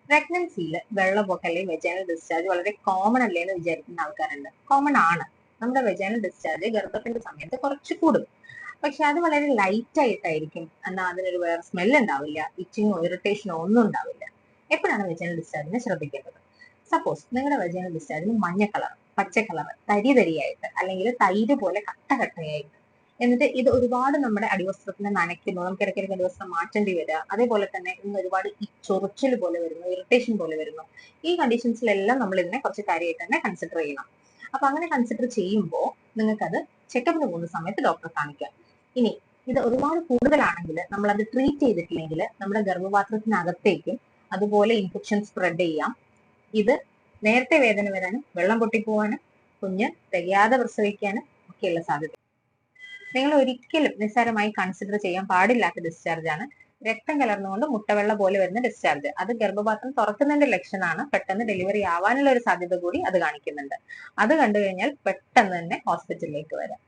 പ്രഗ്നൻസിയിൽ വെള്ളപ്പൊക്കം അല്ലെങ്കിൽ vaginal discharge വളരെ കോമൺ അല്ലേ എന്ന് വിചാരിക്കുന്ന ആൾക്കാരുണ്ട്. കോമൺ ആണ്. നമ്മുടെ വെജൈനൽ ഡിസ്ചാർജ് ഗർഭത്തിന്റെ സമയത്ത് കുറച്ച് കൂടും. പക്ഷെ അത് വളരെ ലൈറ്റ് ആയിട്ടായിരിക്കും. എന്നാൽ അതിനൊരു വേറെ സ്മെൽ ഉണ്ടാവില്ല, ഇച്ചിങ്ങോ ഇറിറ്റേഷനോ ഒന്നും ഉണ്ടാവില്ല. എപ്പോഴാണ് വെജൈനൽ ഡിസ്ചാർജിനെ ശ്രദ്ധിക്കേണ്ടത്? സപ്പോസ് നിങ്ങളുടെ വെജൈനൽ ഡിസ്ചാർജിന് മഞ്ഞ കളർ, പച്ച കളർ, തരി തരിയായിട്ട് അല്ലെങ്കിൽ തൈര് പോലെ കട്ട കട്ടയായിട്ട്, എന്നിട്ട് ഇത് ഒരുപാട് നമ്മുടെ അടിവസ്ത്രത്തിനെ നനയ്ക്കുന്നു, നമുക്ക് ഇടയ്ക്കിടയ്ക്ക് അടിവസ്ത്രം മാറ്റേണ്ടി വരിക, അതേപോലെ തന്നെ ഇന്ന് ഒരുപാട് ഈ ചൊറിച്ചിൽ പോലെ വരുന്നു, ഇറിറ്റേഷൻ പോലെ വരുന്നു. ഈ കണ്ടീഷൻസിലെല്ലാം നമ്മൾ ഇതിനെ കുറച്ച് കാര്യമായിട്ട് തന്നെ കൺസിഡർ ചെയ്യണം. അപ്പൊ അങ്ങനെ കൺസിഡർ ചെയ്യുമ്പോൾ നിങ്ങൾക്കത് ചെക്കപ്പിന് പോകുന്ന സമയത്ത് ഡോക്ടറെ കാണിക്കാം. ഇനി ഇത് ഒരുപാട് കൂടുതലാണെങ്കിൽ നമ്മൾ അത് ട്രീറ്റ് ചെയ്തിട്ടില്ലെങ്കിൽ നമ്മുടെ ഗർഭപാത്രത്തിനകത്തേക്കും അതുപോലെ ഇൻഫെക്ഷൻ സ്പ്രെഡ് ചെയ്യാം. ഇത് നേരത്തെ വേദന വരാനും വെള്ളം പൊട്ടിപ്പോവാനും കുഞ്ഞ് തികയാതെ പ്രസവിക്കാനും ഒക്കെയുള്ള സാധ്യത. നിങ്ങൾ ഒരിക്കലും നിസ്സാരമായി കൺസിഡർ ചെയ്യാൻ പാടില്ലാത്ത ഡിസ്ചാർജ് ആണ് രക്തം കലർന്നുകൊണ്ട് മുട്ടവെള്ള പോലെ വരുന്ന ഡിസ്ചാർജ്. അത് ഗർഭപാത്രം തുറക്കുന്നതിന്റെ ലക്ഷണമാണ്. പെട്ടെന്ന് ഡെലിവറി ആവാനുള്ള ഒരു സാധ്യത കൂടി അത് കാണിക്കുന്നുണ്ട്. അത് കണ്ടു കഴിഞ്ഞാൽ പെട്ടെന്ന് തന്നെ ഹോസ്പിറ്റലിലേക്ക് വരാം.